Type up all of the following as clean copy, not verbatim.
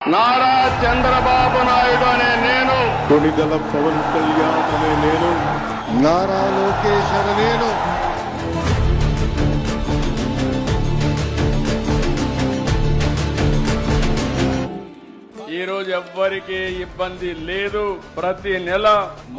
నారా చంద్రబాబు నాయుడు అనే నేను, కొణిదెల పవన్ కళ్యాణ్ అనే నేను, నారా లోకేష్ అనే నేను ఈ రోజు ఎవ్వరికీ ఇబ్బంది లేదు. ప్రతి నెల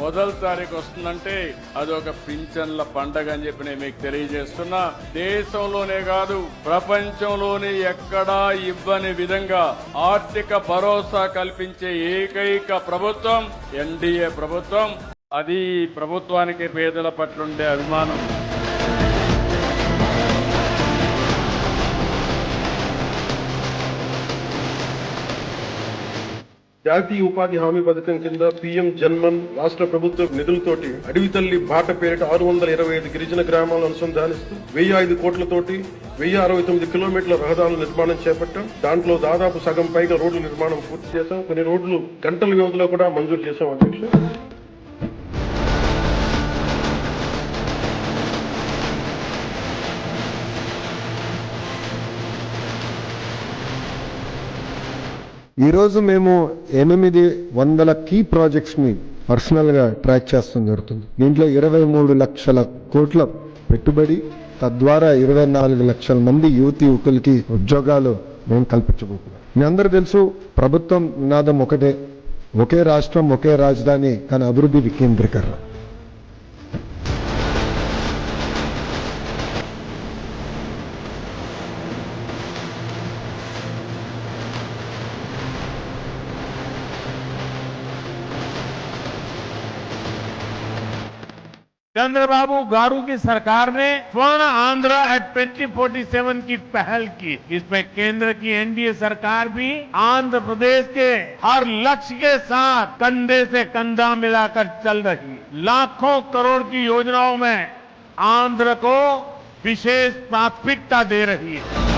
మొదటి తారీఖు వస్తుందంటే అదొక పింఛన్ల పండగ అని చెప్పి నేను మీకు తెలియజేస్తున్నా. దేశంలోనే కాదు ప్రపంచంలోనే ఎక్కడా ఇవ్వని విధంగా ఆర్థిక భరోసా కల్పించే ఏకైక ప్రభుత్వం ఎన్డీఏ ప్రభుత్వం. అది ప్రభుత్వానికి పేదల పట్లుండే అభిమానం. జాతీయ ఉపాధి హామీ పథకం కింద పీఎం జన్మన్ రాష్ట్ర ప్రభుత్వ నిధులతోటి అడవి తల్లి బాట పేరిట 625 గిరిజన గ్రామాలను అనుసంధానిస్తూ 1005 కోట్లతోటి 1069 కిలోమీటర్ల రహదారుల నిర్మాణం చేపట్టాం. దాంట్లో దాదాపు సగం పైగా రోడ్ల నిర్మాణం పూర్తి చేశాం. కొన్ని రోడ్లు గంటల వ్యవధిలో కూడా మంజూరు చేశాం. అధ్యక్ష, ఈరోజు మేము 800 కీ ప్రాజెక్ట్స్ ని పర్సనల్ గా ట్రాక్ చేస్తాం జరుగుతుంది. దీంట్లో 23 లక్షల కోట్ల పెట్టుబడి, తద్వారా 24 లక్షల మంది యువకులకి ఉద్యోగాలు మేము కల్పించబోతున్నాం. మీ అందరూ తెలుసు, ప్రభుత్వం నినాదం ఒకటే, ఒకే రాష్ట్రం ఒకే రాజధాని, కానీ అభివృద్ధి వికేంద్రీకరణ. चंद्रबाबू गारू की सरकार ने स्वर्ण आंध्र एट 2047 की पहल की। इसमें केंद्र की एनडीए सरकार भी आंध्र प्रदेश के हर लक्ष्य के साथ कंधे से कंधा मिलाकर चल रही। लाखों करोड़ की योजनाओं में आंध्र को विशेष प्राथमिकता दे रही है।